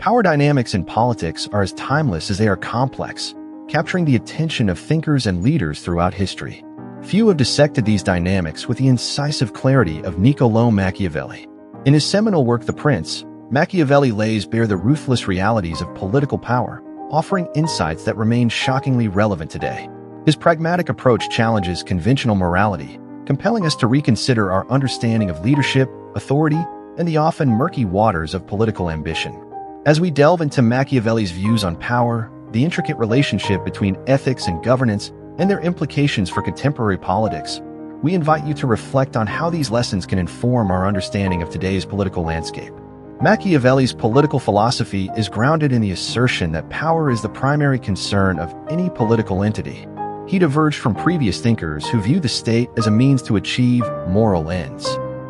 Power dynamics in politics are as timeless as they are complex, capturing the attention of thinkers and leaders throughout history. Few have dissected these dynamics with the incisive clarity of Niccolò Machiavelli. In his seminal work The Prince, Machiavelli lays bare the ruthless realities of political power, offering insights that remain shockingly relevant today. His pragmatic approach challenges conventional morality, compelling us to reconsider our understanding of leadership, authority, and the often murky waters of political ambition. As we delve into Machiavelli's views on power, the intricate relationship between ethics and governance, and their implications for contemporary politics, we invite you to reflect on how these lessons can inform our understanding of today's political landscape. Machiavelli's political philosophy is grounded in the assertion that power is the primary concern of any political entity. He diverged from previous thinkers who view the state as a means to achieve moral ends.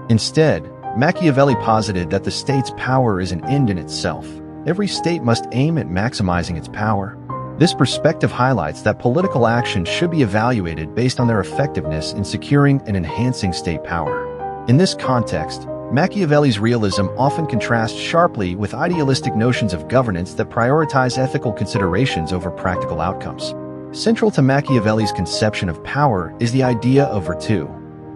Instead, Machiavelli posited that the state's power is an end in itself. Every state must aim at maximizing its power. This perspective highlights that political actions should be evaluated based on their effectiveness in securing and enhancing state power. In this context, Machiavelli's realism often contrasts sharply with idealistic notions of governance that prioritize ethical considerations over practical outcomes. Central to Machiavelli's conception of power is the idea of virtue,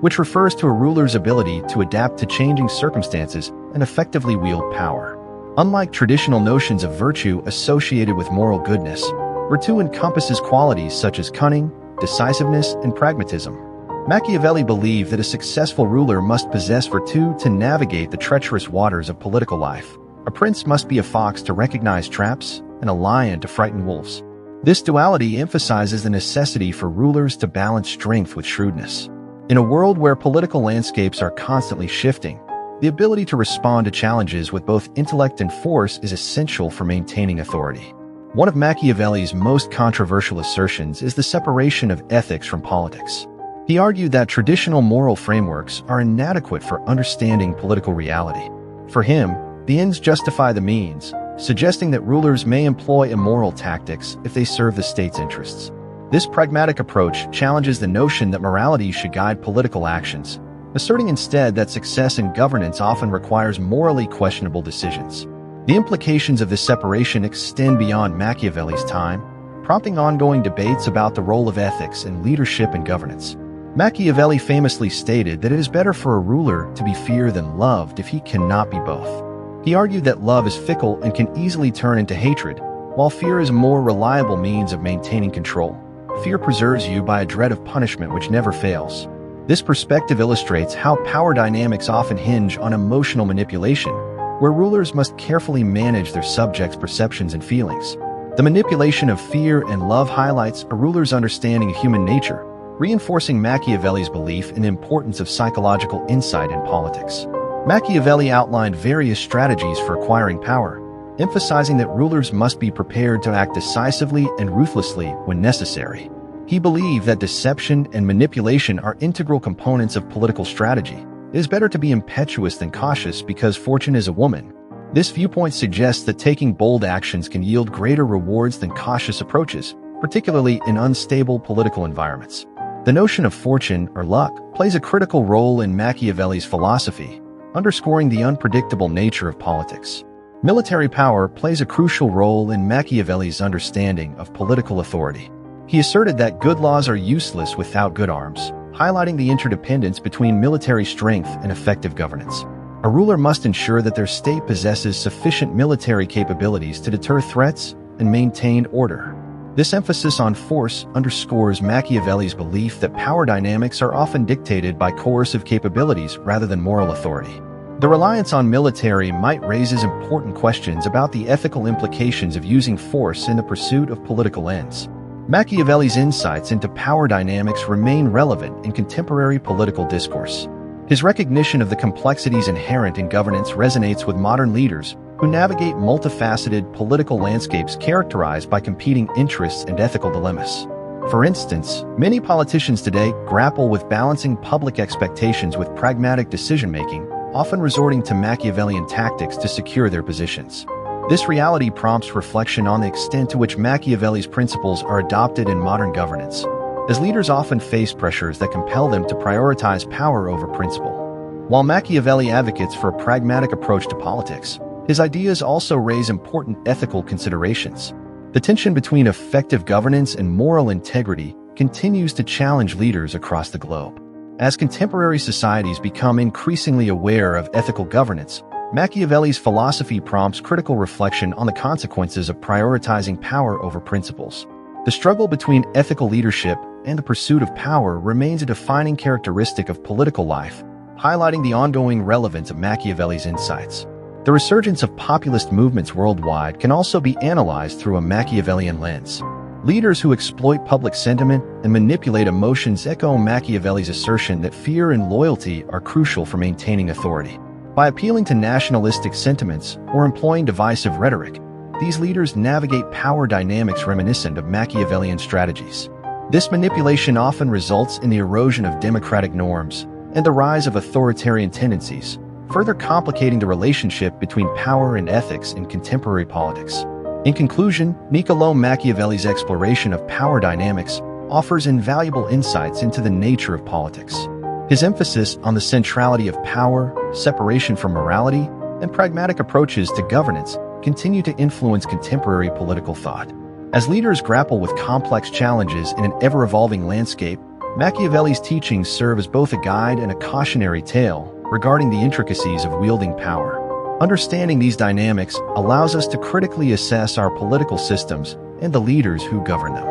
which refers to a ruler's ability to adapt to changing circumstances and effectively wield power. Unlike traditional notions of virtue associated with moral goodness, virtue encompasses qualities such as cunning, decisiveness, and pragmatism. Machiavelli believed that a successful ruler must possess virtue to navigate the treacherous waters of political life. A prince must be a fox to recognize traps and a lion to frighten wolves. This duality emphasizes the necessity for rulers to balance strength with shrewdness. In a world where political landscapes are constantly shifting, the ability to respond to challenges with both intellect and force is essential for maintaining authority. One of Machiavelli's most controversial assertions is the separation of ethics from politics. He argued that traditional moral frameworks are inadequate for understanding political reality. For him, the ends justify the means, suggesting that rulers may employ immoral tactics if they serve the state's interests. This pragmatic approach challenges the notion that morality should guide political actions, asserting instead that success in governance often requires morally questionable decisions. The implications of this separation extend beyond Machiavelli's time, prompting ongoing debates about the role of ethics in leadership and governance. Machiavelli famously stated that it is better for a ruler to be feared than loved if he cannot be both. He argued that love is fickle and can easily turn into hatred, while fear is a more reliable means of maintaining control. Fear preserves you by a dread of punishment which never fails. This perspective illustrates how power dynamics often hinge on emotional manipulation, where rulers must carefully manage their subjects' perceptions and feelings. The manipulation of fear and love highlights a ruler's understanding of human nature, reinforcing Machiavelli's belief in the importance of psychological insight in politics. Machiavelli outlined various strategies for acquiring power, emphasizing that rulers must be prepared to act decisively and ruthlessly when necessary. He believed that deception and manipulation are integral components of political strategy. It is better to be impetuous than cautious because fortune is a woman. This viewpoint suggests that taking bold actions can yield greater rewards than cautious approaches, particularly in unstable political environments. The notion of fortune or luck plays a critical role in Machiavelli's philosophy, underscoring the unpredictable nature of politics. Military power plays a crucial role in Machiavelli's understanding of political authority. He asserted that good laws are useless without good arms, highlighting the interdependence between military strength and effective governance. A ruler must ensure that their state possesses sufficient military capabilities to deter threats and maintain order. This emphasis on force underscores Machiavelli's belief that power dynamics are often dictated by coercive capabilities rather than moral authority. The reliance on military might raise important questions about the ethical implications of using force in the pursuit of political ends. Machiavelli's insights into power dynamics remain relevant in contemporary political discourse. His recognition of the complexities inherent in governance resonates with modern leaders who navigate multifaceted political landscapes characterized by competing interests and ethical dilemmas. For instance, many politicians today grapple with balancing public expectations with pragmatic decision-making, often resorting to Machiavellian tactics to secure their positions. This reality prompts reflection on the extent to which Machiavelli's principles are adopted in modern governance, as leaders often face pressures that compel them to prioritize power over principle. While Machiavelli advocates for a pragmatic approach to politics, His ideas also raise important ethical considerations. The tension between effective governance and moral integrity continues to challenge leaders across the globe. As contemporary societies become increasingly aware of ethical governance, Machiavelli's philosophy prompts critical reflection on the consequences of prioritizing power over principles. The struggle between ethical leadership and the pursuit of power remains a defining characteristic of political life, highlighting the ongoing relevance of Machiavelli's insights. The resurgence of populist movements worldwide can also be analyzed through a Machiavellian lens. Leaders who exploit public sentiment and manipulate emotions echo Machiavelli's assertion that fear and loyalty are crucial for maintaining authority. By appealing to nationalistic sentiments or employing divisive rhetoric, these leaders navigate power dynamics reminiscent of Machiavellian strategies. This manipulation often results in the erosion of democratic norms and the rise of authoritarian tendencies, further complicating the relationship between power and ethics in contemporary politics. In conclusion, Niccolò Machiavelli's exploration of power dynamics offers invaluable insights into the nature of politics. His emphasis on the centrality of power, separation from morality, and pragmatic approaches to governance continue to influence contemporary political thought. As leaders grapple with complex challenges in an ever-evolving landscape, Machiavelli's teachings serve as both a guide and a cautionary tale regarding the intricacies of wielding power. Understanding these dynamics allows us to critically assess our political systems and the leaders who govern them.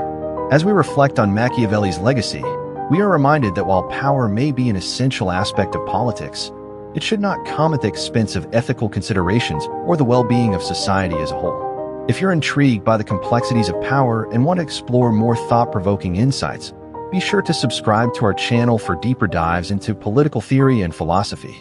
As we reflect on Machiavelli's legacy, we are reminded that while power may be an essential aspect of politics, it should not come at the expense of ethical considerations or the well-being of society as a whole. If you're intrigued by the complexities of power and want to explore more thought-provoking insights, be sure to subscribe to our channel for deeper dives into political theory and philosophy.